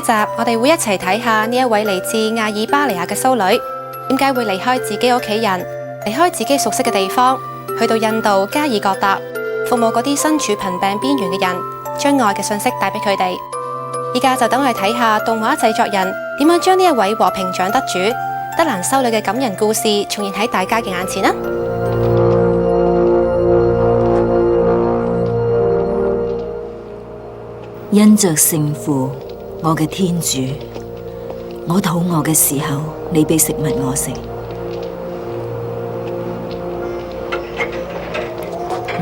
一集，我哋會一齊睇下呢一位嚟自亞爾巴尼亞嘅修女，點解會離開自己屋企人，離開自己熟悉嘅地方，去到印度加爾各答，服務嗰啲身處貧病邊緣嘅人，將愛嘅信息帶俾佢哋。依家就等我哋睇下動畫製作人點樣將呢一位和平獎得主德蘭修女嘅感人故事重現喺大家嘅眼前啦。因着聖父，我嘅天主，我肚餓嘅時候，你俾食物我食；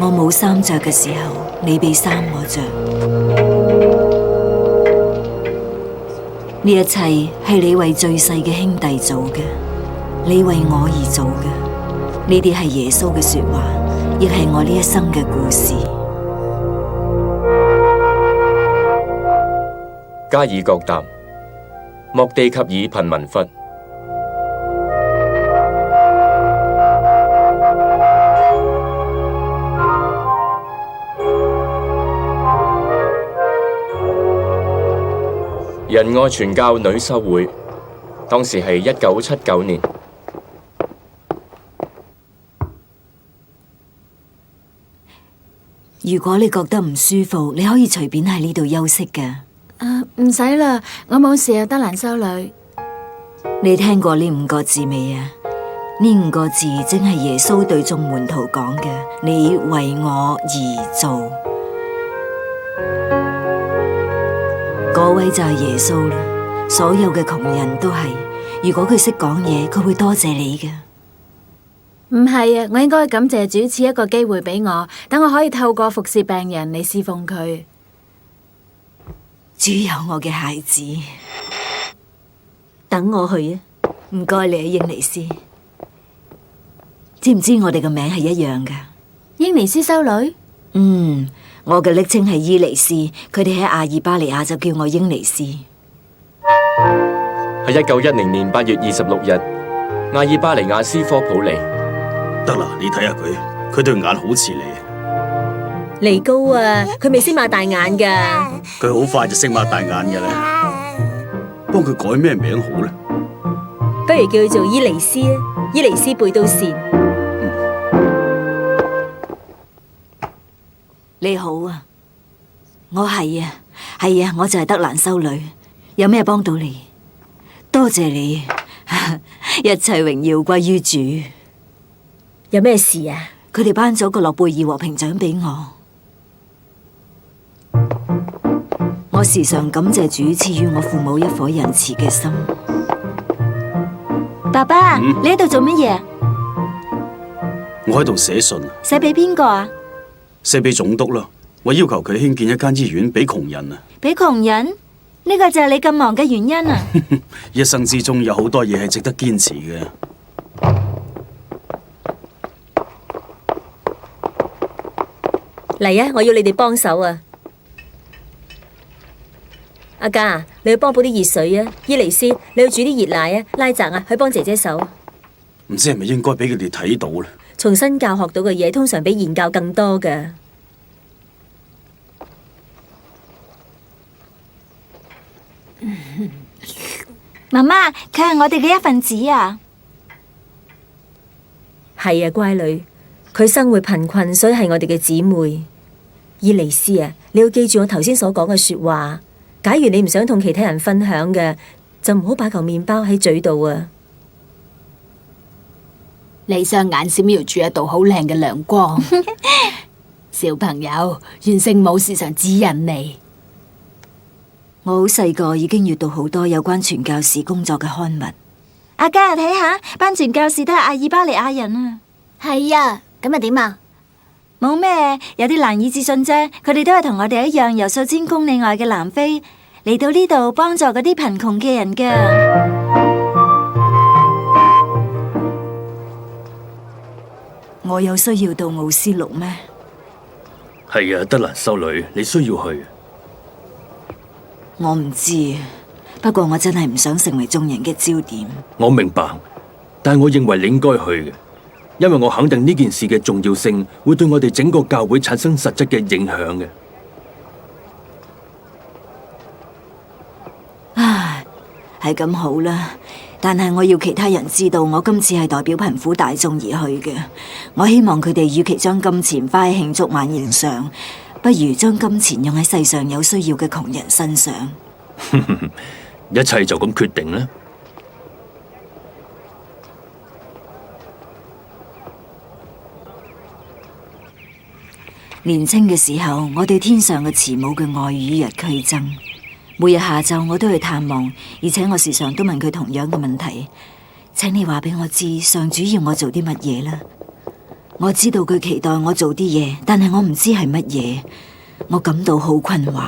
我冇衫着嘅時候，你俾衫我着。呢一切係你為最細嘅兄弟做嘅，你為我而做嘅。呢啲係耶穌嘅說話，亦係我呢一生嘅故事。加爾各答，莫地及爾貧民窟。仁愛傳教女修會，當時係1979年。如果你覺得唔舒服，你可以隨便喺呢度休息㗎。唔使啦，我冇事啊，德蘭修女。你聽過呢5個字未啊？呢5個字正係耶穌對眾門徒講嘅，你為我而做。嗰位就係耶穌啦。所有嘅窮人都係，如果佢識講嘢，佢會多謝你嘅。唔係啊，我應該感謝主賜一個機會俾我，等我可以透過服侍病人嚟侍奉佢。主有我嘅孩子，等我去啊！唔該你啊，英尼斯。知唔知我哋嘅名係一樣噶？英尼斯修女？我嘅昵稱係伊尼斯，佢哋喺阿爾巴尼亞就叫我英尼斯。喺1910年8月26日，阿爾巴尼亞斯科普尼。得啦，你睇下佢對眼好似你。尼高啊，佢未識擘大眼噶。佢好快就識擘大眼嘅啦。幫佢改咩名好咧？不如叫佢做伊尼斯啊，伊尼斯貝都善。你好啊，我係啊，我就係德蘭修女，有咩幫到你？多謝你，一切榮耀歸於主。有咩事啊？佢哋頒咗個諾貝爾和平獎俾我。我時常感謝主賜予我父母一顆仁慈嘅心。爸爸，你喺度做乜嘢？我喺度寫信。寫俾邊個啊？寫俾總督啦，我要求佢興建一間醫院俾窮人啊。俾窮人？呢個就係你咁忙嘅原因啊！一生之中有好多嘢係值得堅持嘅。嚟啊！我要你哋幫手啊！阿嘉，你去幫補啲熱水啊！伊尼斯，你去煮啲熱奶啊！拉澤啊，去幫姐姐手。唔知係咪應該俾佢哋睇到咧？從新教學到嘅嘢，通常比言教更多噶。媽媽，佢係我哋嘅一份子啊！係啊，乖女，佢生活貧困，所以係我哋嘅姊妹。伊尼斯啊，你要記住我頭先所講嘅說話。假如你唔想同其他人分享嘅，就唔好擺嚿麵包喺嘴度啊！你雙眼閃耀住一道好靚嘅亮光。小朋友，願聖母時常指引你。我好細個已經閱讀好多有關傳教士工作嘅刊物。阿嘉，睇下，班傳教士都係阿爾巴尼亞人啊。係啊，咁又點啊？冇咩，有啲難以置信啫。佢哋都係同我哋一樣，由數千公里外嘅南非嚟到呢度幫助嗰啲貧窮嘅人㗎。我有需要到奧斯陸咩？係啊，德蘭修女，你需要去。我唔知，不過我真係唔想成為眾人嘅焦點。我明白，但係我認為你應該去嘅。因為我肯定呢件事嘅重要性會對我哋整個教會產生實質嘅影響嘅。係咁好啦，但係我要其他人知道我今次係代表貧苦大眾而去嘅。我希望佢哋與其將金錢花喺慶祝晚宴上，不如將金錢用喺世上有需要嘅窮人身上。一切就咁決定啦。年青嘅時候，我對天上嘅慈母嘅愛與日俱增。每日下晝我都去探望，而且我時常都問佢同樣嘅問題。請你話俾我知，上主要我做啲乜嘢啦？我知道佢期待我做啲嘢，但係我唔知係乜嘢，我感到好困惑。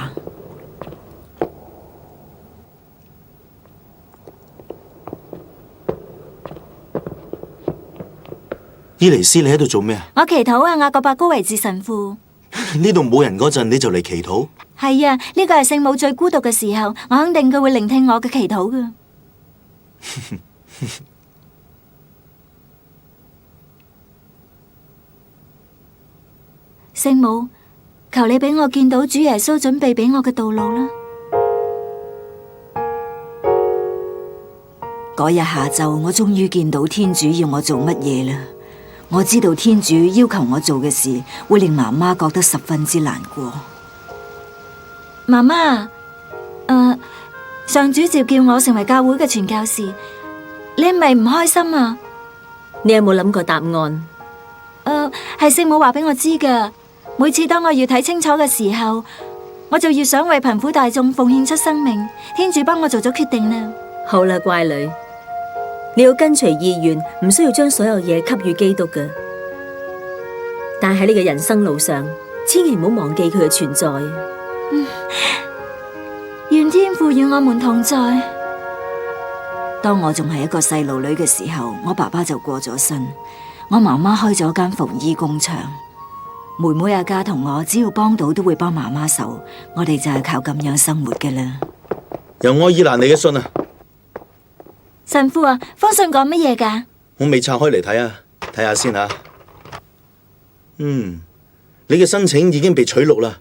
伊尼斯，你喺度做咩啊？我祈禱啊，雅各伯高維治神父。呢度冇人嗰陣你就嚟祈禱？係啊，呢個係聖母最孤獨嘅時候，我肯定佢會聆聽我嘅祈禱噶。聖母，求你俾我見到主耶穌準備俾我嘅道路啦。嗰日下晝，我終於見到天主要我做乜嘢啦。我知道天主要求我做嘅事會令媽媽覺得十分之難過。媽媽，上主召叫我成為教會嘅傳教士，你係咪唔開心啊？你有冇諗過答案？係聖母話俾我知噶。每次當我要睇清楚嘅時候，我就越想為貧苦大眾奉獻出生命。天主幫我做咗決定啦。好啦，乖女，你要跟隨意願，唔需要將所有嘢給予基督嘅。但係喺你嘅人生路上，千祈唔好忘記佢嘅存在。願天父與我們同在。當我仲係一個細路女嘅時候，我爸爸就過咗身，我媽媽開咗間縫衣工場，妹妹阿嘉同我只要幫到都會幫媽媽手，我哋就係靠咁樣生活嘅啦。由愛爾蘭嚟嘅信啊！神父啊，封信講乜嘢噶？我未拆開嚟睇啊，睇下先吓。你嘅申請已經被取錄啦，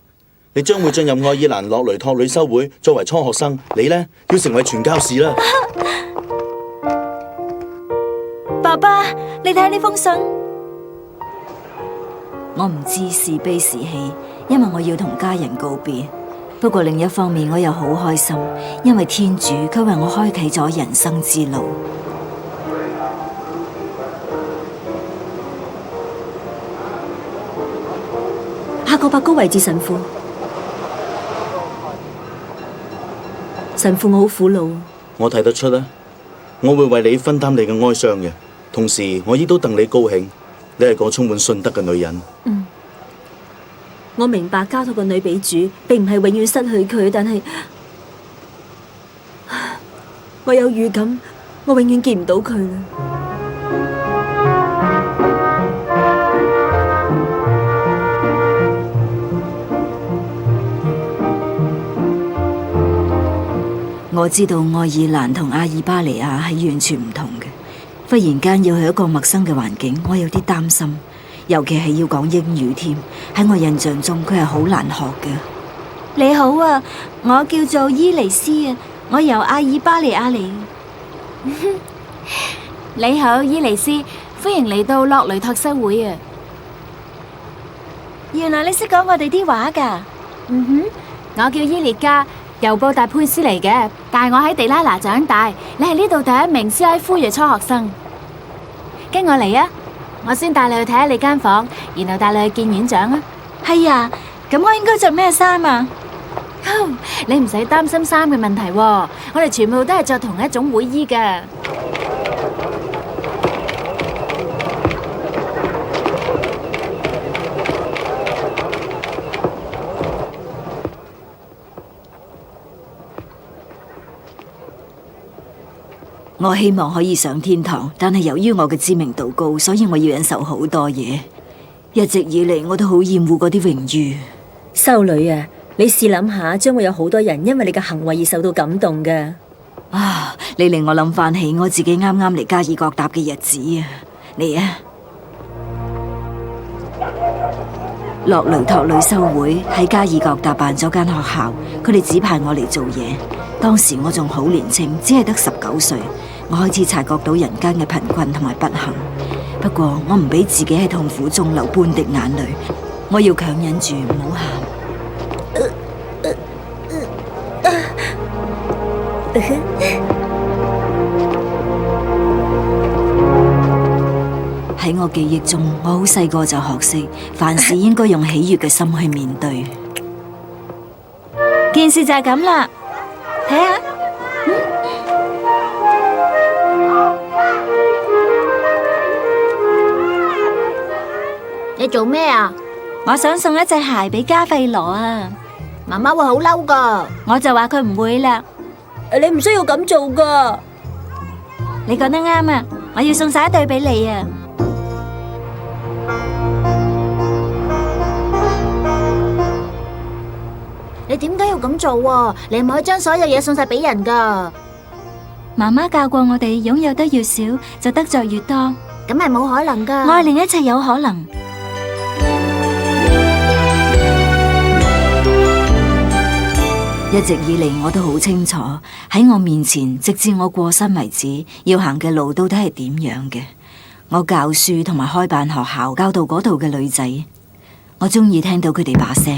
你將會進入愛爾蘭洛雷托女修會作為初學生，你呢，要成為傳教士啦。爸爸，你睇下呢封信。我唔知是悲是喜，因為我要同家人告別。不過另一方面，我又好開心，因為天主佢為我開啟咗人生之路。雅各伯高維治神父，神父，我好苦惱。我睇得出啦，我會為你分擔你嘅哀傷嘅，同時我亦都戥你高興，你係個充滿信德嘅女人。我明白交託個女俾主，並唔係永遠失去佢，但係我有預感，我永遠見唔到佢啦。我知道愛爾蘭同阿爾巴尼亞係完全唔同嘅，忽然間要去一個陌生嘅環境，我有啲擔心。尤其係要講英語添，喺我印象中佢係好難學嘅。你好啊，我叫做伊尼斯啊，我由阿爾巴尼亞嚟。你好，伊尼斯，歡迎嚟到洛雷托修會啊！原來你識講我哋啲話噶？我叫伊列加，由布達佩斯嚟嘅，但係我喺地拉拿長大。你係呢度第一名斯拉夫裔初學生，跟我嚟啊！我先帶你去睇下你間房，然後帶你去見院長啊！係啊，咁我應該着咩衫啊？你唔使擔心衫嘅問題喎，我哋全部都係着同一種會衣㗎。我希望可以上天堂，但係由於我嘅知名度高，所以我要忍受好多嘢。一直以嚟我都好厭惡嗰啲榮譽。修女啊，你試諗下，將會有好多人因為你嘅行為而受到感動㗎。啊！你令我諗翻起我自己啱啱嚟加爾各答嘅日子啊！嚟啊！洛雷托女修會喺加爾各答辦咗間學校，佢哋指派我嚟做嘢。當時我仲好年輕，只係得19歲，我開始察覺到人間嘅貧困同埋不幸。不過我唔俾自己喺痛苦中流半滴眼淚，我要強忍住唔好喊。喺我記憶中，我好細個就學識，凡事應該用喜悅嘅心去面對。件事就係咁啦，睇下。你做咩啊？我想送一隻鞋俾加費羅啊，媽媽會好嬲噶。我就話佢唔會啦。你唔需要咁做噶。你講得啱啊，我要送晒一對俾你啊。你點解要咁做啊？你唔可以將所有嘢送晒俾人噶。媽媽教過我哋，擁有得越少，就得着越多。咁係冇可能噶。愛令一切有可能。一直以嚟我都好清楚，喺我面前，直至我過身為止，要行嘅路到底係點樣嘅。我教書同埋開辦學校，教導嗰度嘅女仔，我中意聽到佢哋把聲。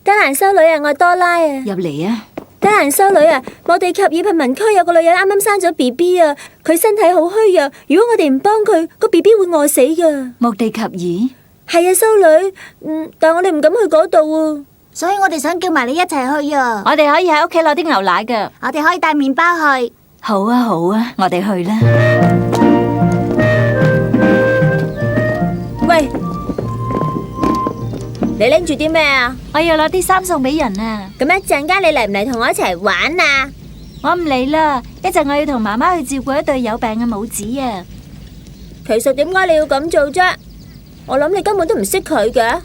德蘭修女啊，我係多拉啊。入嚟啊！德蘭修女啊，莫地及爾貧民區有個女人啱啱生咗 BB 啊，佢身體好虛弱，如果我哋唔幫佢，個 BB 會餓死噶。莫地及爾？係啊，修女，但我哋唔敢去嗰度啊。所以我哋想叫埋你一齊去啊。我哋可以喺屋企攞啲牛奶噶。我哋可以帶麵包去。好啊，好啊，我哋去啦。喂，你拎住啲咩啊？我要攞啲衫送俾人啊。咁一陣間你嚟唔嚟同我一齊玩啊？我唔嚟啦，一陣我要同媽媽去照顧一對有病嘅母子啊。其實點解你要咁做啫？我諗你根本都唔識佢嘅。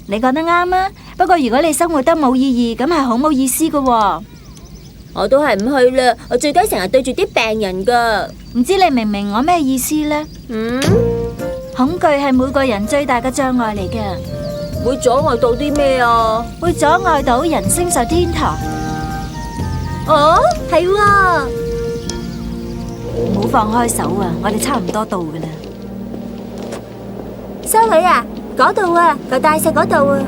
你講得啱啊，不過如果你生活得冇意義，咁係好冇意思噶喎。我都係唔去啦，我最驚成日對住啲病人噶。唔知你明唔明我咩意思呢？恐懼係每個人最大嘅障礙嚟嘅。會阻礙到啲咩啊？會阻礙到人升上天堂。哦，係喎。唔好放開手啊！我哋差唔多到噶啦。修女啊，嗰度啊，嚿大石嗰度啊。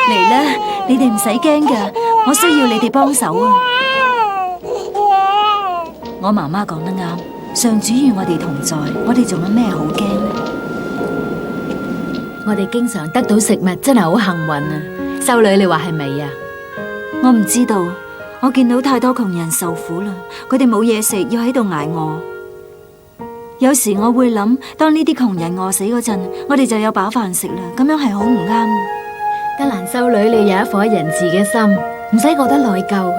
嚟啦，你哋唔使驚噶，我需要你哋幫手啊！我媽媽講得啱，上主與我哋同在，我哋仲有咩好驚呢？我哋經常得到食物，真係好幸運啊！修女，你話係咪啊？我唔知道，我見到太多窮人受苦啦，佢哋冇嘢食，要喺度捱餓。有時我會諗，當呢啲窮人餓死嗰陣，我哋就有飽飯食啦，咁樣係好唔啱。德蘭修女，你有一顆仁慈嘅心，唔使覺得內疚。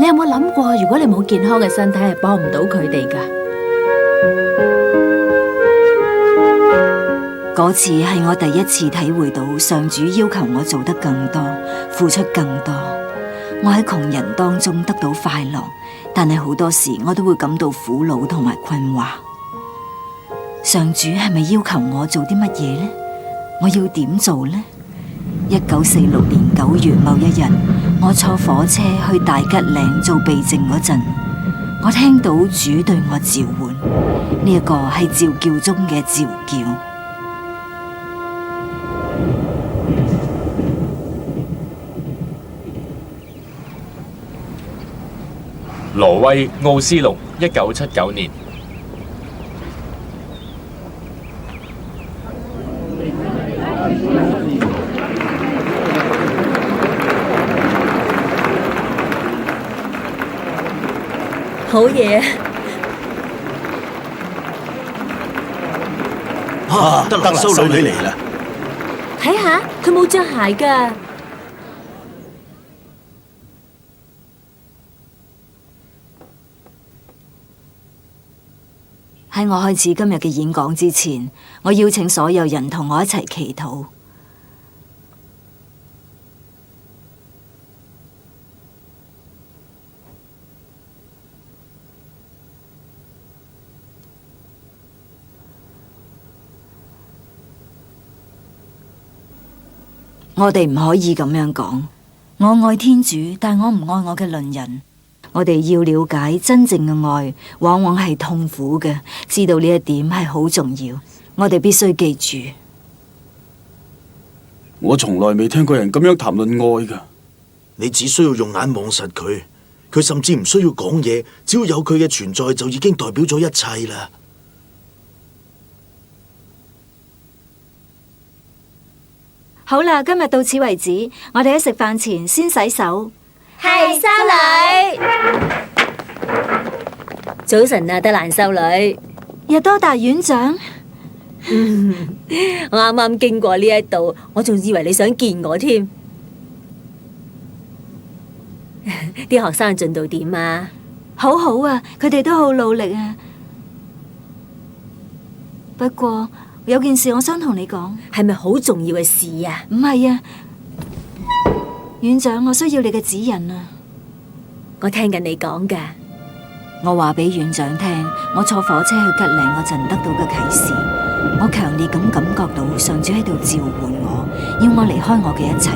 你有冇諗過，如果你冇健康嘅身體，係幫唔到佢哋噶？嗰次係我第一次體會到上主要求我做得更多，付出更多。我喺窮人當中得到快樂，但係好多時我都會感到苦惱同埋困惑。上主係咪要求我做啲乜嘢呢？我要點做呢？1946年9月某一日，我坐火車去大吉嶺做避靜嗰陣，我聽到主對我召喚，呢一個係召叫中嘅召叫。挪威奧斯陸1979年。好嘢啊！德蘭修女你嚟啦！睇下佢冇着鞋噶。喺我開始今日嘅演講之前，我邀請所有人同我一齊祈禱。我哋唔可以咁樣講。我愛天主，但我唔愛我嘅鄰人。我哋要了解真正嘅愛，往往係痛苦嘅。知道呢一點係好重要，我哋必須記住。我從來未聽過人咁樣談論愛㗎。你只需要用眼望實佢，佢甚至唔需要講嘢，只要有佢嘅存在就已經代表咗一切啦。好啦，今日到此為止，我哋喺食飯前先洗手。係修女，早晨啊，德蘭修女。日多達院長，我啱啱經過呢一度，我仲以為你想見我添。啲學生進度點啊？好好啊，佢哋都好努力啊。不過有件事我想同你講。係咪好重要嘅事啊？唔係啊，院長，我需要你嘅指引啊。我聽緊你講㗎。我話俾院長聽，我坐火車去吉嶺嗰陣得到嘅啟示，我強烈咁感覺到上主喺度召喚我，要我離開我嘅一切，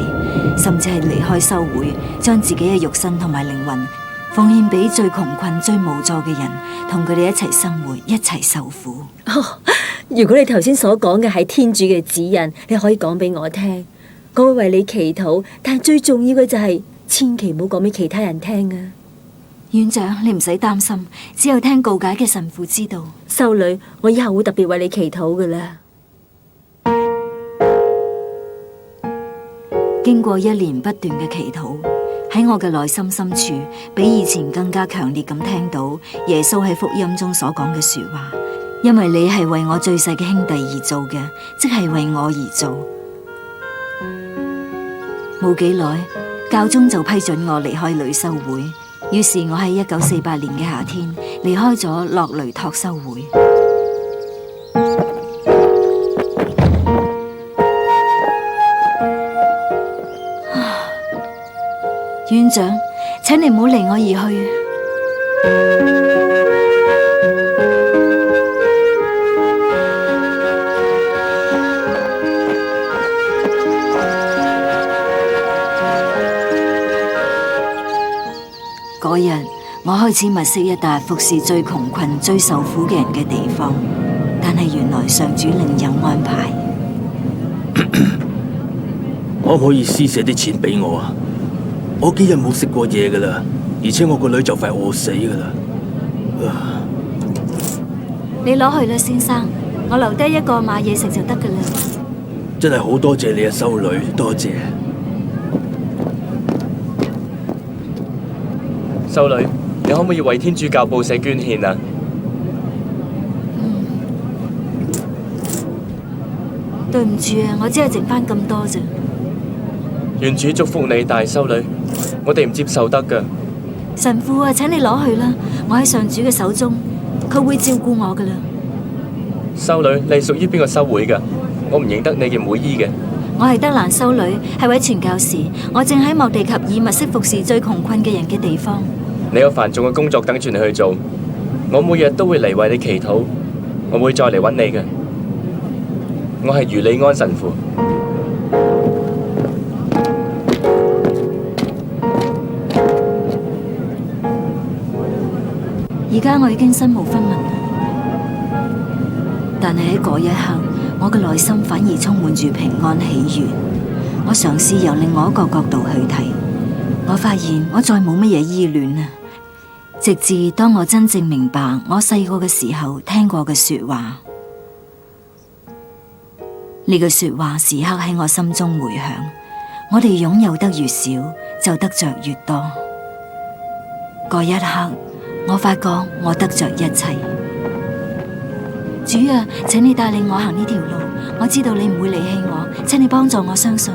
甚至係離開修會，將自己嘅肉身同埋靈魂奉獻俾最窮困、最無助嘅人，同佢哋一齊生活，一齊受苦。如果你頭先所講嘅係天主嘅指引，你可以講俾我聽，我會為你祈禱。但係最重要嘅就係，千祈唔好講俾其他人聽啊！院長，你唔使擔心，只有聽告解嘅神父知道。修女，我以後會特別為你祈禱噶啦。經過一年不斷嘅祈禱，喺我嘅內心深處，比以前更加強烈咁聽到耶穌喺福音中所講嘅說話。因為你係為我最細嘅兄弟而做嘅，即係為我而做。冇幾耐，教宗就批准我離開女修會。於是我喺1948年嘅夏天離開咗洛雷托修會。院長，請你唔好離我而去。嗰日，我開始物色一笪服侍最窮困、最受苦嘅人嘅地方，但係原來上主另有安排。可唔可以施捨啲錢俾我啊？我幾日冇食過嘢噶啦，而且我個女就快餓死噶啦。你攞去啦，先生，我留低一個買嘢食就得噶啦。真係好多謝你啊，修女，多謝。修女，你可唔可以為天主教報社捐獻啊？對唔住啊，我只係剩翻咁多啫。願主祝福你，大修女，我哋唔接受得噶。神父啊，請你攞去啦，我喺上主嘅手中，佢會照顧我噶啦。修女，你係屬於邊個修會噶？我唔認得你嘅妹衣嘅。我係德蘭修女，係位傳教士，我正喺莫地及爾物色服侍最窮困嘅人嘅地方。你有繁重嘅工作等住你去做，我每日都會嚟為你祈禱，我會再嚟揾你嘅。我係余利安神父。而家我已經身無分文啦，但係喺嗰一刻，我嘅內心反而充滿住平安喜悅。我嘗試由另外一個角度去睇，我發現我再冇乜嘢依戀啦。直至當我真正明白我細個嘅時候聽過嘅說話，呢句說話時刻喺我心中回響。我哋擁有得越少，就得着越多。嗰一刻，我發覺我得着一切。主啊，請你帶領我行呢條路，我知道你唔會離棄我，請你幫助我相信。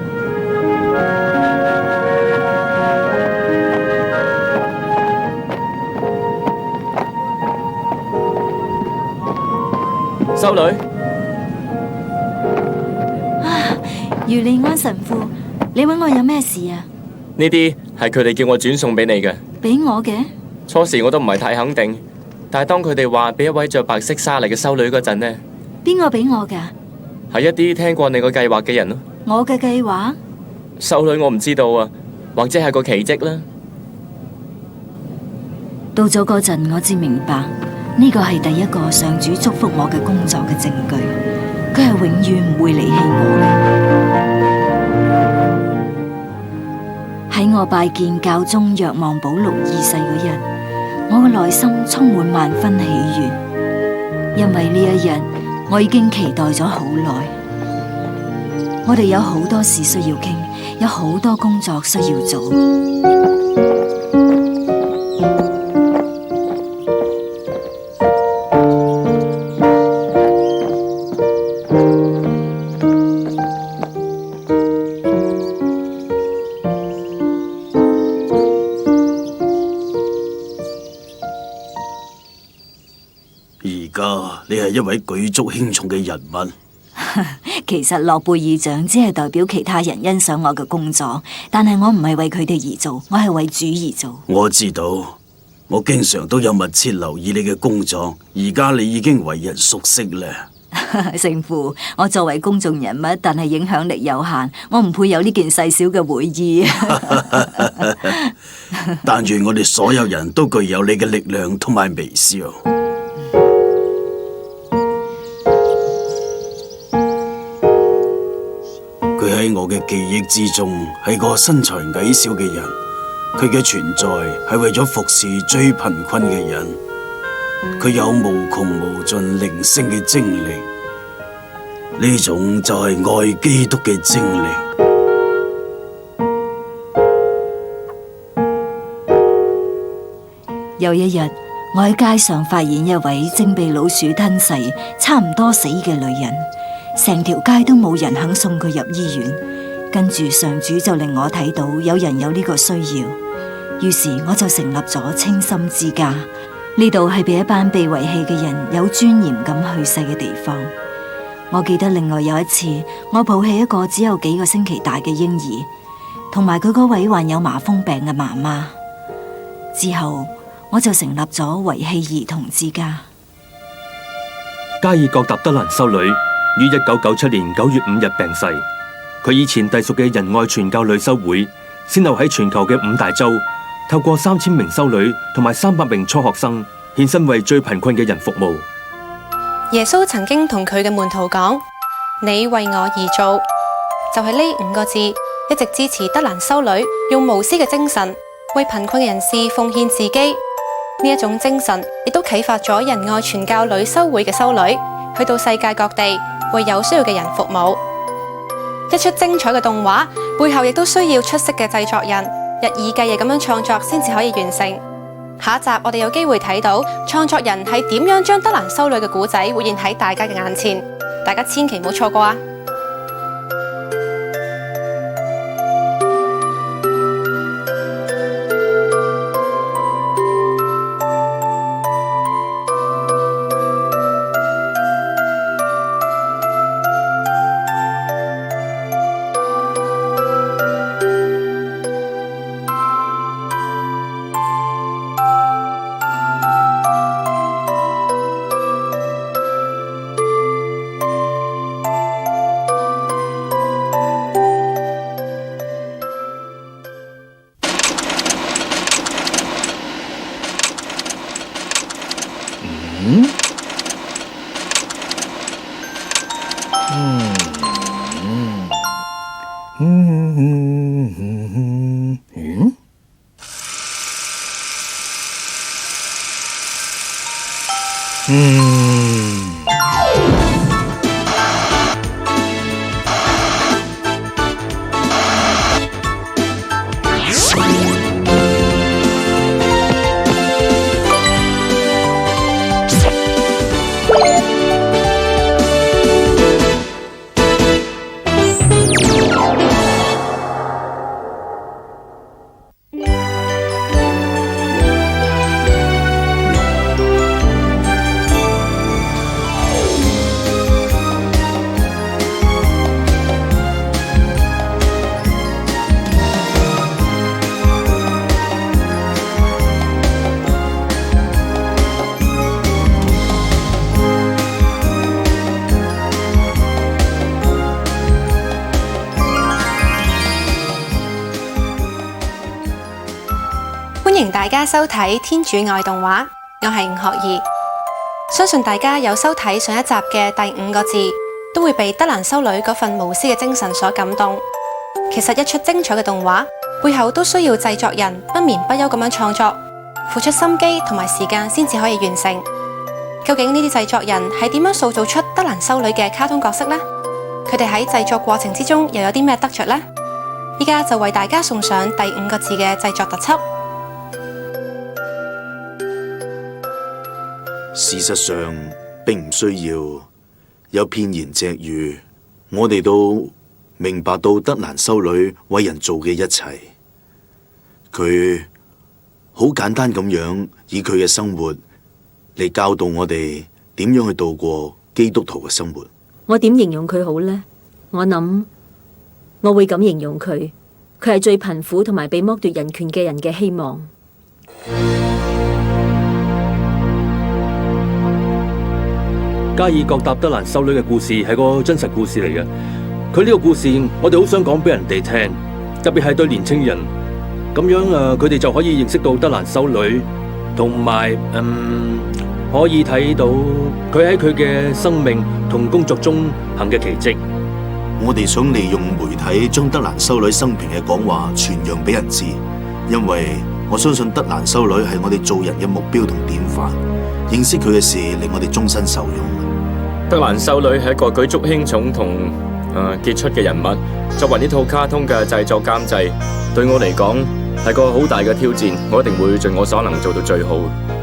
修女，余利安神父，你揾我有咩事啊？呢啲係佢哋叫我轉送俾你嘅。俾我嘅？初時我都唔係太肯定，但係當佢哋話俾一位着白色紗麗嘅修女嗰陣呢，邊個俾我噶？係一啲聽過你個計劃嘅人咯。我嘅計劃？修女我唔知道啊，或者係個奇蹟啦。到咗嗰陣，我至明白呢個係第一個上主祝福我嘅工作嘅證據，佢係永遠唔會離棄我嘅。喺我拜見教宗若望保祿二世嗰日，我嘅內心充滿萬分喜悅，因為呢一日我已經期待咗好耐。我哋有好多事需要傾，有好多工作需要做。你係一位舉足輕重嘅人物。其實諾貝爾獎只係代表其他人欣賞我嘅工作，但係我唔係為佢哋而做，我係為主而做。我知道，我經常都有密切留意你嘅工作，而家你已經為人熟悉啦。聖父，我作為公眾人物，但係影響力有限，我唔配有呢件細小嘅會議。但願我哋所有人都具有你嘅力量同埋微笑。佢喺我嘅記憶之中係個身材矮小嘅人，佢嘅存在係為咗服侍最貧困嘅人。佢有無窮無盡靈性嘅精力，呢種就係愛基督嘅精力。有一日，我喺街上發現一位正被老鼠吞噬、差唔多死嘅女人，成條街都冇人肯送佢入醫院。跟住上主就令我睇到有人有呢個需要，於是我就成立咗清心之家。呢度係俾一班被遺棄嘅人有尊嚴咁去世嘅地方。我記得另外有一次，我抱起一個只有幾個星期大嘅嬰兒，同埋佢嗰位患有麻風病嘅媽媽。之後我就成立咗遺棄兒童之家。加爾各答德蘭修女於1997年9月5日病逝。佢以前隸屬嘅仁愛傳教女修會，先後喺全球嘅5大洲，透過3000名修女同埋300名初學生，獻身為最貧困嘅人服務。耶穌曾經同佢嘅門徒講：你為我而做，就係呢5個字，一直支持德蘭修女用無私嘅精神，為貧困人士奉獻自己。呢一種精神亦都啟發咗仁愛傳教女修會嘅修女，去到世界各地為有需要嘅人服務。一出精彩嘅動畫背後亦都需要出色嘅製作人，日以繼夜咁樣創作先至可以完成。下一集我哋有機會睇到創作人係點樣將德蘭修女嘅故仔活現喺大家嘅眼前，大家千祈唔好錯過啊！大家收睇《天主愛動畫》，我係吳學兒。相信大家有收睇上一集嘅第5個字，都會被德蘭修女嗰份無私嘅精神所感動。其實一出精彩嘅動畫背後都需要製作人不眠不休咁樣創作，付出心機同埋時間先至可以完成。究竟呢啲製作人係點樣塑造出德蘭修女嘅卡通角色呢？佢哋喺製作過程之中又有啲咩得着呢？依家就為大家送上第5個字嘅製作特輯。事實上，並唔需要有片言隻語，我哋都明白到德蘭修女為人做嘅一切。佢好簡單咁樣以佢嘅生活嚟教導我哋點樣去度過基督徒嘅生活。我點形容佢好呢？我諗我會咁形容佢，佢係最貧苦同埋被剝奪人權嘅人嘅希望。加爾各答德蘭修女嘅故事係個真實故事嚟嘅。佢呢個故事我哋好想講俾人哋聽，特別係對年青人，咁樣佢哋就可以認識到德蘭修女，同埋可以睇到佢喺佢嘅生命同工作中行嘅奇蹟。我哋想利用媒體將德蘭修女生平嘅講話傳揚俾人知，因為我相信德蘭修女係我哋做人嘅目標同典範，認識佢嘅事令我哋終身受用。德蘭修女係一個舉足輕重同傑出嘅人物。作為呢套卡通嘅製作監製，對我嚟講係個好大嘅挑戰。我一定會盡我所能做到最好。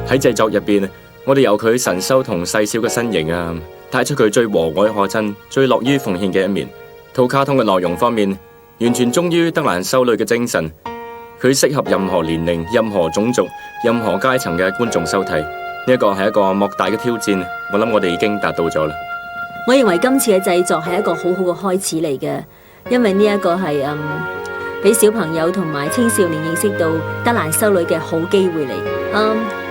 喺製作入邊，我哋由佢神修同細小嘅身形帶出佢最和藹可親、最樂於奉獻嘅一面。套卡通嘅內容方面，完全忠於德蘭修女嘅精神。佢適合任何年齡、任何種族、任何階層嘅觀眾收睇。呢一個係一個莫大嘅挑戰，我諗我哋已經達到咗啦。我認為今次嘅製作係一個好好嘅開始嚟嘅，因為呢一個係俾小朋友同埋青少年認識到德蘭修女嘅好機會嚟。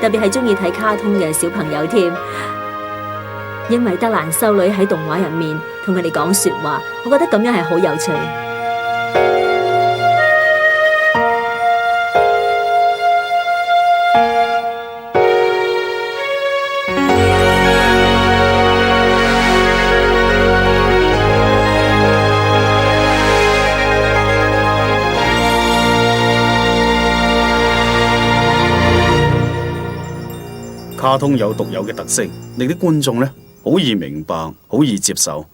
特別係中意睇卡通嘅小朋友添，因為德蘭修女喺動畫入面同佢哋講說話，我覺得咁樣係好有趣。卡通有獨有嘅特色，令啲觀眾呢好易明白，好易接受。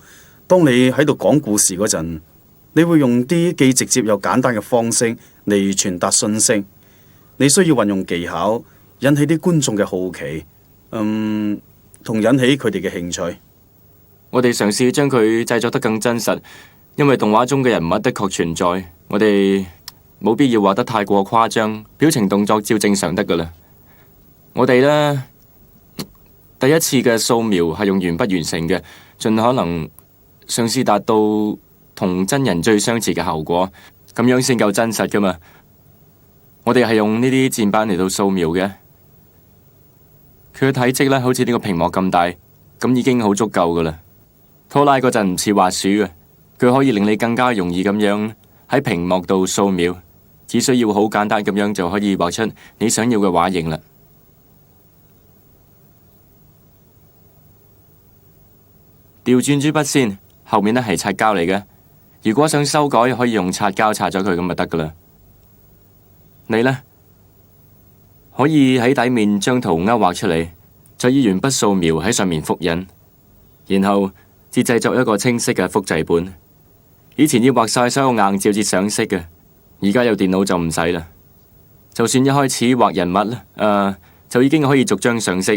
當你喺度講故事嗰陣，你會用啲既直接又簡單嘅方式嚟傳達信息。你需要運用技巧，引起啲觀眾嘅好奇，同引起佢哋嘅興趣。我哋嘗試將佢製作得更真實，因為動畫中嘅人物的確存在，我哋冇必要畫得太過誇張，表情動作照正常得噶啦。我哋呢，第一次嘅素描係用鉛筆完成嘅，盡可能嘗試達到同真人最相似嘅效果，咁樣先夠真實噶嘛。我哋係用呢啲箭板嚟到素描嘅，佢嘅體積呢好似呢個屏幕咁大，咁已經好足夠噶啦。拖拉嗰陣唔似滑鼠嘅，佢可以令你更加容易咁樣喺屏幕度素描，只需要好簡單咁樣就可以畫出你想要嘅畫型啦。調轉支筆先，後面呢係擦膠嚟嘅。如果想修改，可以用擦膠擦咗佢咁就得噶啦。你呢，可以喺底面將圖勾畫出嚟，再以鉛筆素描喺上面複印，然後至製作一個清晰嘅複製本。以前要畫晒所有硬照至上色嘅，而家有電腦就唔使啦。就算一開始畫人物就已經可以逐張上色，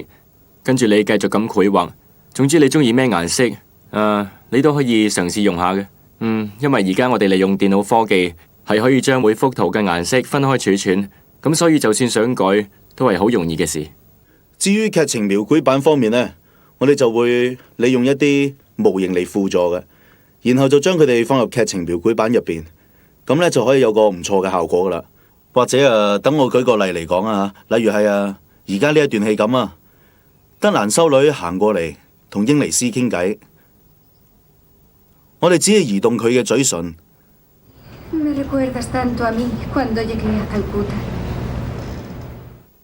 跟住你繼續咁繪畫。總之你中意咩顏色，你都可以嘗試用下嘅。因為而家我哋利用電腦科技，係可以將每幅圖嘅顏色分開儲存，咁所以就算想改，都係好容易嘅事。至於劇情描繪版方面呢，我哋就會利用一啲模型嚟輔助嘅，然後就將佢哋放入劇情描繪版入邊，咁呢就可以有個唔錯嘅效果噶啦。或者等我舉個例嚟講啊，例如係而家呢一段戲咁啊，德蘭修女行過嚟同英尼斯傾偈，我哋只係移動佢嘅嘴唇。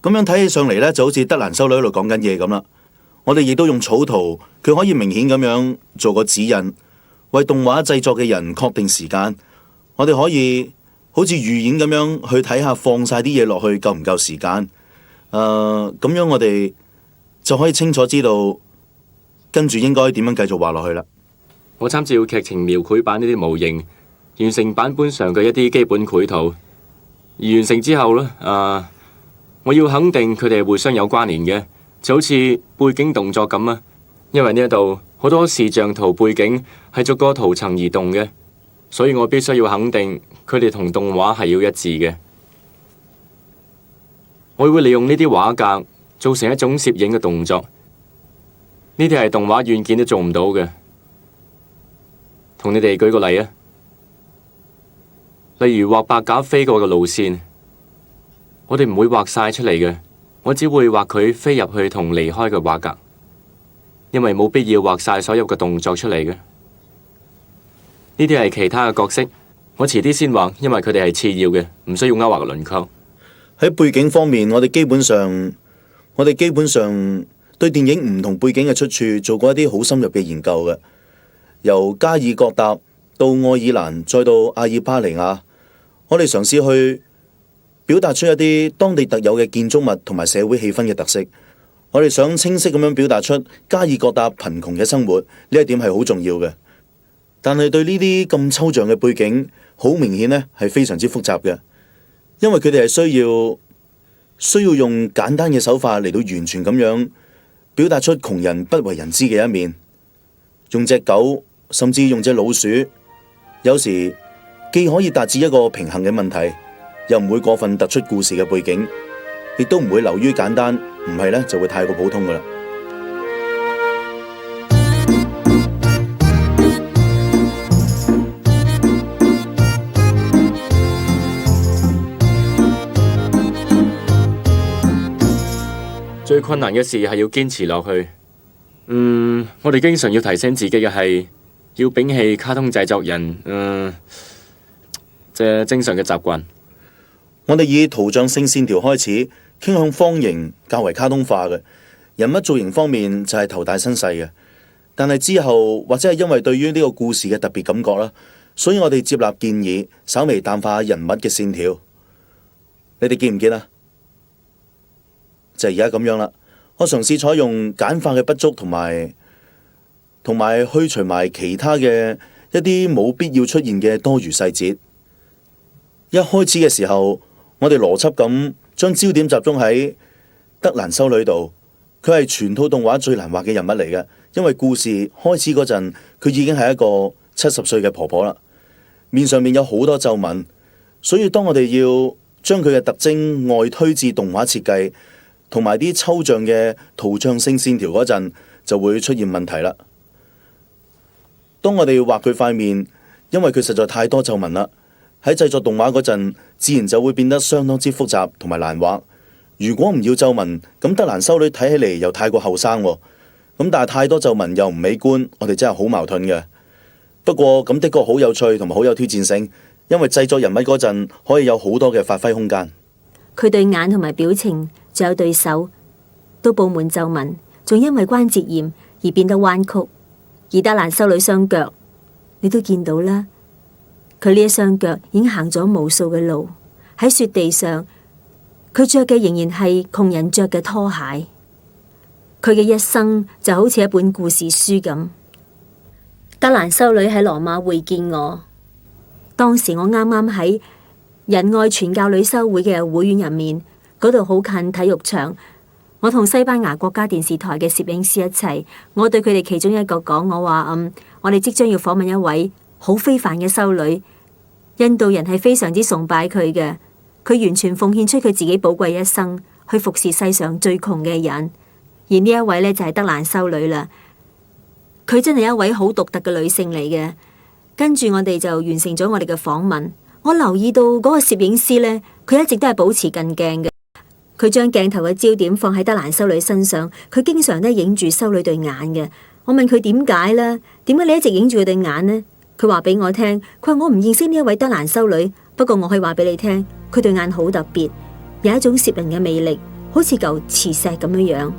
咁樣睇起上嚟呢，就好似德蘭修女喺度講緊嘢咁啦。我哋亦都用草圖，佢可以明顯咁樣做個指引，為動畫製作嘅人確定時間。我哋可以好似預演咁樣去睇下，放晒啲嘢落去夠唔夠時間。咁樣我哋就可以清楚知道跟住應該點樣繼續畫落去啦。我參照劇情描繪版呢啲模型，完成版本上嘅一啲基本繪圖。而完成之後呢，我要肯定佢哋係互相有關聯嘅，就好似背景動作咁啊。因為呢一度好多視像圖背景係逐個圖層移動嘅，所以我必須要肯定佢哋同動畫係要一致嘅。我會利用呢啲畫格做成一種攝影嘅動作，呢啲係動畫軟件都做唔到嘅。同你哋舉個例啊，例如畫白鴿飛過嘅路線，我哋唔會畫晒出嚟嘅，我只會畫佢飛入去同離開嘅畫格，因為冇必要畫晒所有嘅動作出嚟嘅。呢啲係其他嘅角色，我遲啲先畫，因為佢哋係次要嘅，唔需要勾畫嘅輪廓。喺背景方面，我哋基本上對電影唔同背景嘅出處做過一啲好深入嘅研究嘅。由加爾各答到愛爾蘭，再到阿爾巴尼亞，我哋嘗試去表達出一啲當地特有嘅建築物同埋社會氣氛嘅特色。我哋想清晰咁樣表達出加爾各答貧窮嘅生活，呢一點係好重要嘅。但係對呢啲咁抽象嘅背景，好明顯呢係非常之複雜嘅，因為佢哋係需要用簡單嘅手法嚟到完全咁樣表達出窮人不為人知嘅一面。用隻狗，甚至用隻老鼠，有時既可以達至一個平衡嘅問題，又唔會過分突出故事嘅背景，亦都唔會流於簡單，唔係呢就會太過普通噶啦。最困難嘅事係要堅持落去。我哋經常要提醒自己嘅係要摒棄卡通製作人正常嘅習慣。我哋以圖像性線條開始，傾向方形，較為卡通化嘅人物造型方面就係頭大身細嘅。但係之後或者係因為對於呢個故事嘅特別感覺啦，所以我哋接納建議，稍微淡化人物嘅線條。你哋見唔見啊？就係而家咁樣啦。我嘗試採用簡化嘅筆觸同埋去除埋其他嘅一啲冇必要出現嘅多餘細節。一開始嘅時候，我哋邏輯咁將焦點集中喺德蘭修女度，佢係全套動畫最難畫嘅人物嚟嘅，因為故事開始嗰陣，佢已經係一個70歲嘅婆婆啦，面上面有好多皺紋，所以當我哋要將佢嘅特徵外推至動畫設計同埋啲抽象嘅圖像性線條嗰陣，就會出現問題啦。當我哋畫佢塊面，因為佢實在太多皺紋啦，喺製作動畫嗰陣，自然就會變得相當之複雜同埋難畫。如果唔要皺紋，咁德蘭修女睇起嚟又太過後生，咁但係太多皺紋又唔美觀，我哋真係好矛盾嘅。不過咁的確好有趣同埋好有挑戰性，因為製作人物嗰陣可以有好多嘅發揮空間。佢對眼同埋表情，仲有對手都布滿皺紋，仲因為關節炎而變得彎曲。而德蘭修女雙腳，你都見到啦，佢呢一雙腳已經行咗無數嘅路，喺雪地上，佢着嘅仍然係窮人着嘅拖鞋。佢嘅一生就好似一本故事書咁。德蘭修女喺羅馬會見我，當時我啱啱喺仁愛傳教女修會嘅會院入面，嗰度好近體育場。我同西班牙國家電視台嘅攝影師一齊，我對佢哋其中一個講，我話我哋即將要訪問一位好非凡嘅修女，印度人係非常之崇拜佢嘅，佢完全奉獻出佢自己寶貴一生去服侍世上最窮嘅人，而呢一位呢，就係德蘭修女啦。佢真係一位好獨特嘅女性嚟嘅。跟住我哋就完成咗我哋嘅訪問。我留意到嗰個攝影師呢，佢一直都係保持近鏡嘅。佢將鏡頭嘅焦點放喺德蘭修女身上，佢經常都影住修女對眼嘅。我問佢點解呢？點解你一直影住佢對眼呢？佢話俾我聽，佢話我唔認識呢一位德蘭修女，不過我可以話俾你聽，佢對眼好特別，有一種攝人嘅魅力，好似嚿磁石咁樣。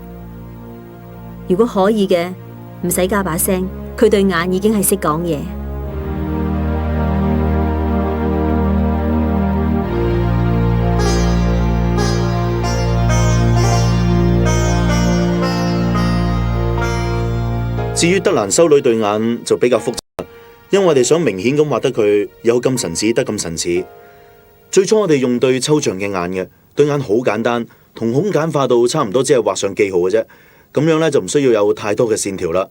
如果可以嘅，唔使加把聲，佢對眼已經係識講嘢。至於德蘭修女對眼就比較複雜，因為我哋想明顯咁畫得佢有咁神似得咁神似。最初我哋用對抽象嘅眼嘅，對眼好簡單，瞳孔簡化到差唔多只係畫上記號嘅啫，咁樣呢，就唔需要有太多嘅線條啦。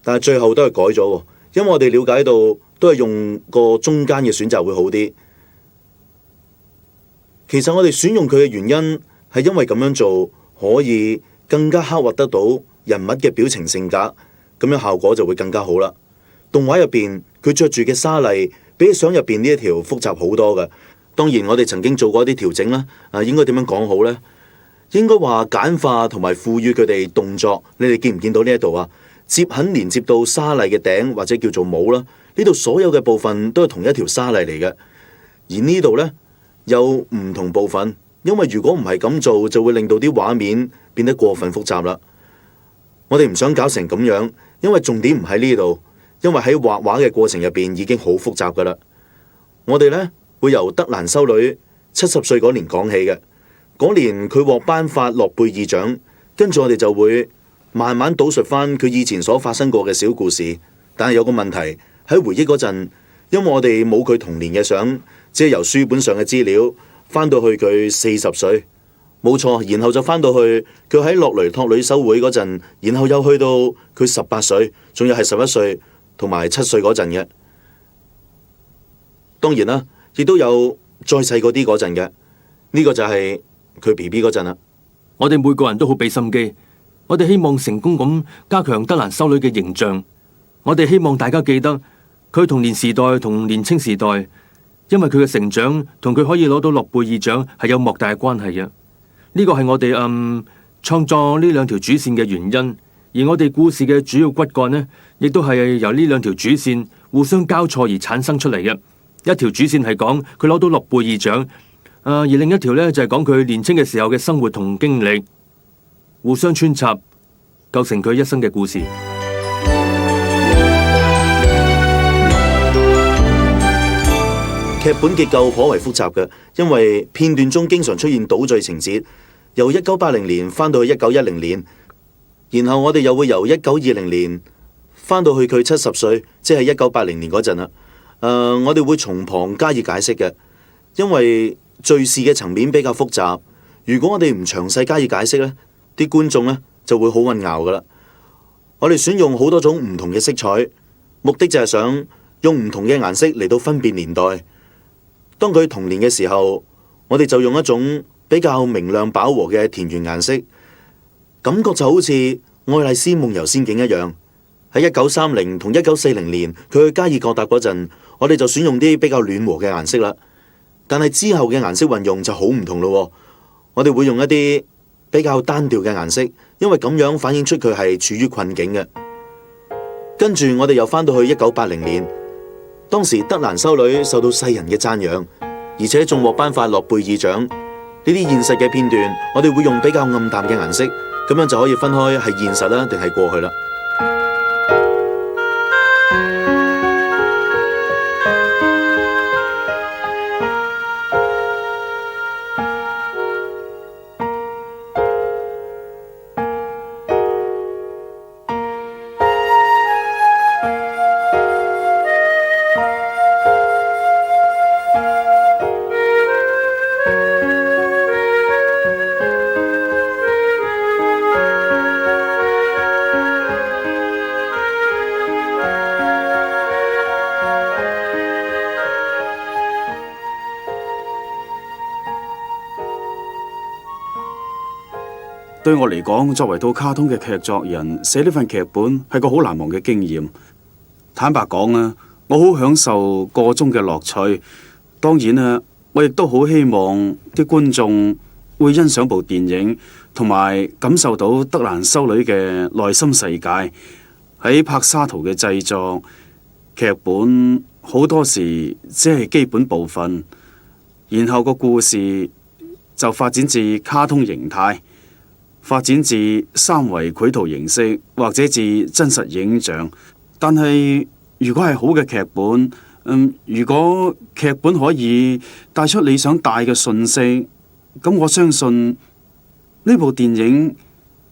但係最後都係改咗，因為我哋了解到都係用個中間嘅選擇會好啲。其實我哋選用佢嘅原因係因為咁樣做可以更加刻畫得到人物嘅表情性格，咁樣效果就會更加好啦。動畫入邊佢着住嘅紗麗比起相入邊呢一條複雜好多嘅。當然我哋曾經做過一啲調整啦，應該點樣講好呢？應該話簡化同埋賦予佢哋動作。你哋見唔見到呢一度啊？接痕連接到紗麗嘅頂或者叫做帽啦，呢度所有嘅部分都係同一條紗麗嚟嘅。而呢度呢，有唔同部分，因為如果唔係咁做，就會令到啲畫面變得過分複雜啦。我哋唔想搞成咁樣，因為重點唔喺呢度，因為喺畫畫嘅過程入邊已經好複雜噶啦。我哋呢，會由德蘭修女70歲嗰年講起嘅。嗰年佢獲頒發諾貝爾獎，跟住我哋就會慢慢倒述翻佢以前所發生過嘅小故事。但係有個問題，喺回憶嗰陣，因為我哋冇佢童年嘅相，只係由書本上嘅資料翻到去佢40歲，冇錯，然後就翻到去佢喺洛雷托女修會嗰陣，然後又去到佢18歲，仲有係11歲同埋7歲嗰陣嘅。當然啦，亦都有再細個啲嗰陣嘅，呢個就係佢 BB 嗰陣啦。我哋每個人都好俾心機，我哋希望成功咁加強德蘭修女嘅形象。我哋希望大家記得佢童年時代同年青時代，因為佢嘅成長同佢可以攞到諾貝爾獎係有莫大嘅關係嘅。呢個係我哋創作呢兩條主線嘅原因，而我哋故事嘅主要骨幹呢，亦都係由呢兩條主線互相交錯而產生出嚟嘅。一條主線係講佢攞到諾貝爾獎，而另一條呢就係講佢年青嘅時候嘅生活同經歷，互相穿插，構成佢一生嘅故事。劇本結構頗為複雜嘅，因為片段中經常出現倒敘情節，由1980年翻到去1910年，然後我哋又會由1920年翻到去佢70歲，即係1980年嗰陣啦。我哋會從旁加以解釋嘅，因為敘事嘅層面比較複雜。如果我哋唔詳細加以解釋呢，啲觀眾呢就會好混淆噶啦。我哋選用好多種唔同嘅色彩，目的就係想用唔同嘅顏色嚟到分辨年代。當佢童年嘅時候，我哋就用一種比較明亮飽和嘅田園顏色，感覺就好似《愛麗絲夢遊仙境》一樣。喺1930同1940年，佢去加爾各答嗰陣，我哋就選用啲比較暖和嘅顏色啦。但係之後嘅顏色運用就好唔同咯。我哋會用一啲比較單調嘅顏色，因為咁樣反映出佢係處於困境嘅。跟住我哋又翻到去1980年，當時德蘭修女受到世人嘅讚揚，而且仲獲頒發諾貝爾獎。呢啲現實嘅片段，我哋會用比較暗淡嘅顏色，咁樣就可以分開係現實啦，定係過去啦。對我嚟講，作為套卡通嘅劇作人，寫呢份劇本係個好難忘嘅經驗。坦白講啊，我好享受個中嘅樂趣。當然啊，我亦都好希望啲觀眾會欣賞部電影，同埋感受到德蘭修女嘅內心世界。喺柏沙圖嘅製作劇本，好多時只係基本部分，然後個故事就發展至卡通形態，發展至三維繪圖形式，或者至真實影像。但係如果係好嘅劇本，如果劇本可以帶出你想帶嘅訊息，咁我相信呢部電影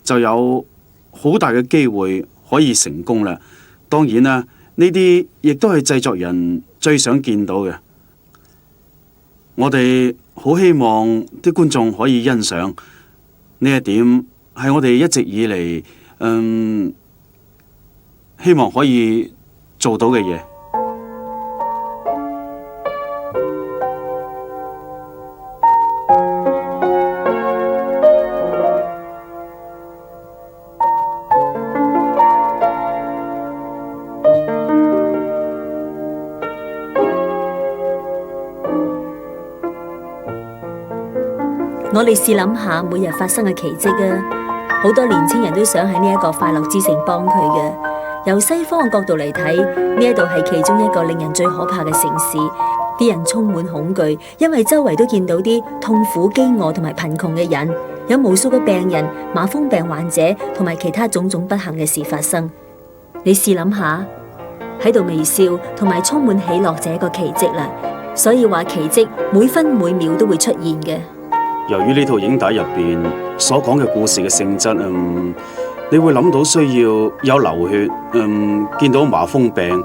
就有好大嘅機會可以成功啦。當然啦，呢啲亦都係製作人最想見到嘅。我哋好希望啲觀眾可以欣賞呢一點，係我哋一直以嚟希望可以做到嘅嘢。我哋試諗下每日發生嘅奇蹟啊！好多年青人都想喺呢一個快樂之城幫佢嘅。由西方嘅角度嚟睇，呢一度係其中一個令人最可怕嘅城市。啲人充滿恐懼，因為周圍都見到啲痛苦、飢餓同埋貧窮嘅人，有無數嘅病人、麻風病患者同埋其他種種不幸嘅事發生。你試諗下，喺度微笑同埋充滿喜樂就係一個奇蹟啦。所以話奇蹟每分每秒都會出現嘅。由於呢套影帶入邊所講嘅故事嘅性質，你會諗到需要有流血，見到麻風病，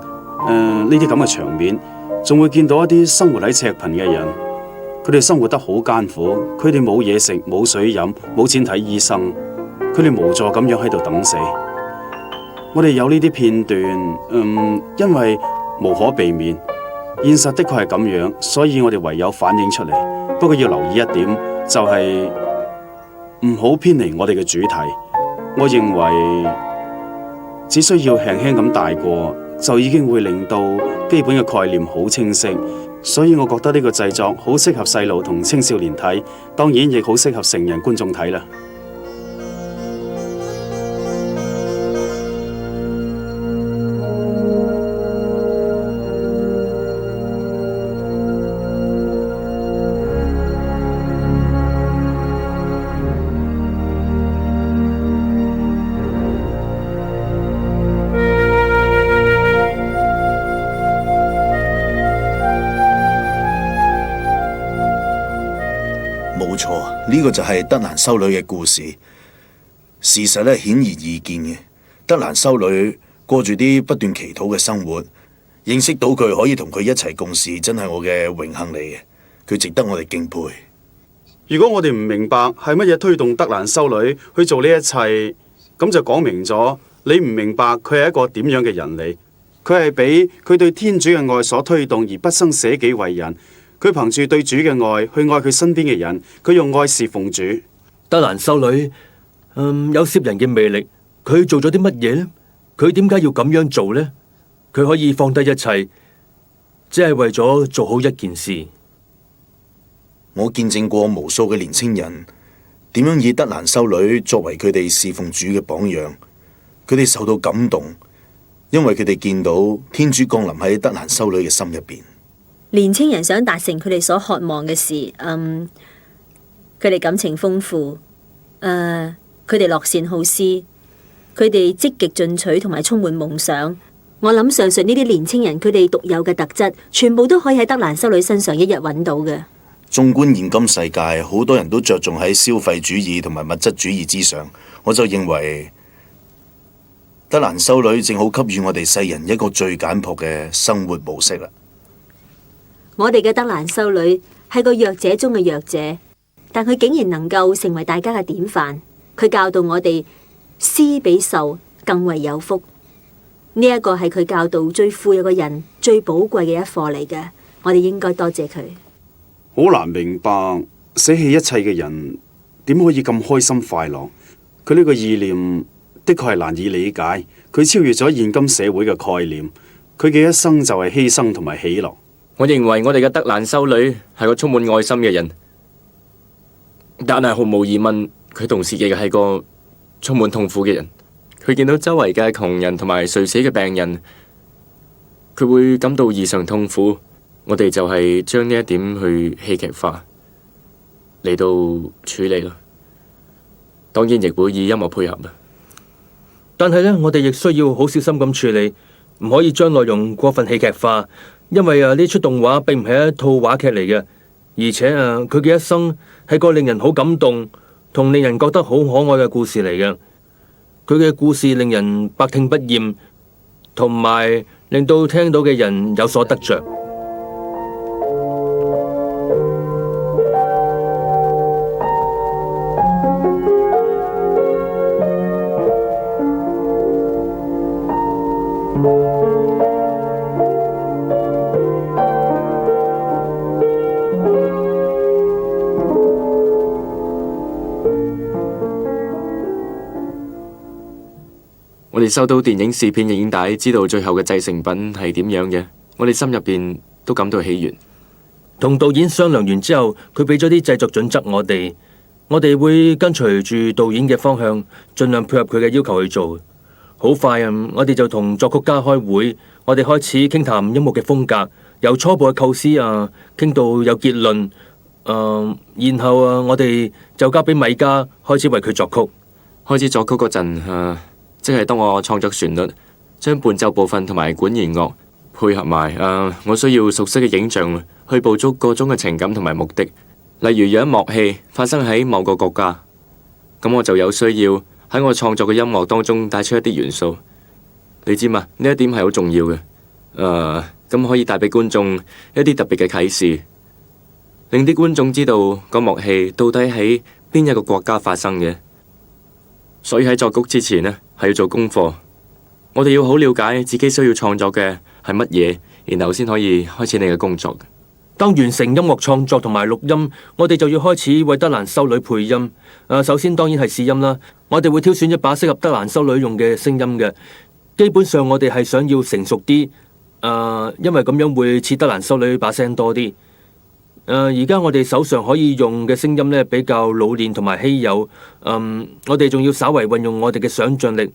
呢啲咁嘅場面，仲會見到一啲生活喺赤貧嘅人，佢哋生活得好艱苦，佢哋冇嘢食，冇水飲，冇錢睇醫生，佢哋無助咁樣喺度等死。我哋有呢啲片段，因為無可避免，現實的確係咁樣，所以我哋唯有反映出嚟。不過要留意一點，就係唔好偏離我哋嘅主題。我認為只需要輕輕咁帶過，就已經會令到基本嘅概念好清晰。所以我覺得呢個製作好適合細路同青少年睇，當然亦好適合成人觀眾睇啦。冇錯，呢個就係德蘭修女嘅故事。事實咧顯而易見嘅，德蘭修女過住啲不斷祈禱嘅生活，認識到佢可以同佢一齊共事，真係我嘅榮幸嚟嘅。佢值得我哋敬佩。如果我哋唔明白係乜嘢推動德蘭修女去做呢一切，咁就講明咗你唔明白佢係一個點樣嘅人嚟。佢係俾佢對天主嘅愛所推動而不生捨己為人。佢憑住對主嘅愛去愛佢身邊嘅人，佢用愛侍奉主。德蘭修女，有攝人嘅魅力，佢做咗啲乜嘢呢？佢點解要咁樣做呢？佢可以放低一切，只係為咗做好一件事。我見證過無數嘅年青人點樣以德蘭修女作為佢哋侍奉主嘅榜樣，佢哋受到感動，因為佢哋見到天主降臨喺德蘭修女嘅心入邊。年青人想達成佢哋所渴望嘅事，佢哋感情豐富，佢哋樂善好施，佢哋積極進取同埋充滿夢想。我諗上述呢啲年青人佢哋獨有嘅特質，全部都可以喺德蘭修女身上一日揾到嘅。縱觀現今世界，好多人都着重喺消費主義同埋物質主義之上，我就認為德蘭修女正好給予我哋世人一個最簡樸嘅生活模式啦。我哋嘅德蘭修女係個弱者中嘅弱者，但佢竟然能夠成為大家嘅典範。佢教導我哋施比受更為有福，呢一個係佢教導最富有嘅人最寶貴嘅一課嚟嘅。我哋應該多謝佢。好難明白捨棄一切嘅人點可以咁開心快樂。佢呢個意念的確係難以理解，佢超越咗現今社會嘅概念。佢嘅一生就係犧牲同埋喜樂。我認為我哋嘅德蘭修女係個充滿愛心嘅人，但係毫無疑問，佢同時亦係個充滿痛苦嘅人。佢見到周圍嘅窮人同埋垂死嘅病人，佢會感到異常痛苦。我哋就係將呢一點去戲劇化。嚟到處理咯。當然亦會以音樂配合啊。但係呢，我哋亦需要好小心咁處理，唔可以將內容過分戲劇化，因為呢出動畫並唔係一套話劇嚟嘅，而且佢嘅一生係個令人好感動同令人覺得好可愛嘅故事嚟嘅。佢嘅故事令人百聽不厭，同埋令到聽到嘅人有所得着。我哋收到電影試片影帶，知道最後嘅製成品係點樣嘅，我哋心入邊都感到喜悅。同導演商量完之後，佢俾咗啲製作準則我哋會跟隨住導演嘅方向，盡量配合佢嘅要求去做。好快我哋就同作曲家開會，我哋開始傾談音樂嘅風格，由初步嘅構思傾到有結論，然後我哋就交俾米迦開始為佢作曲。開始作曲嗰陣，即係當我創作旋律，將伴奏部分同埋管弦樂配合埋，我需要熟悉嘅影像去捕捉各種嘅情感同埋目的。例如有一幕戲發生喺某個國家，咁我就有需要喺我創作嘅音樂當中帶出一啲元素。你知嘛？呢一點係好重要嘅。咁可以帶俾觀眾一啲特別嘅啟示，令啲觀眾知道嗰幕戲到底喺邊一個國家發生嘅。所以喺作曲之前呢，係要做功課。我哋要好了解自己需要創作嘅係乜嘢，然後先可以開始你嘅工作。當完成音樂創作同埋錄音，我哋就要開始為德蘭修女配音。首先當然係試音啦。我哋會挑選一把適合德蘭修女用嘅聲音嘅。基本上我哋係想要成熟啲，因為咁樣會似德蘭修女把聲多啲。而家我哋手上可以用嘅聲音呢，比較老練同埋稀有。我哋仲要稍為運用我哋嘅想像力，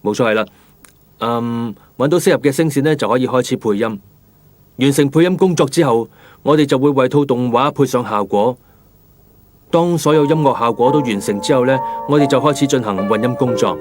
冇錯係啦。揾到適合嘅聲線呢，就可以開始配音。完成配音工作之後，我哋就會為套動畫配上效果。當所有音樂效果都完成之後呢，我哋就開始進行混音工作。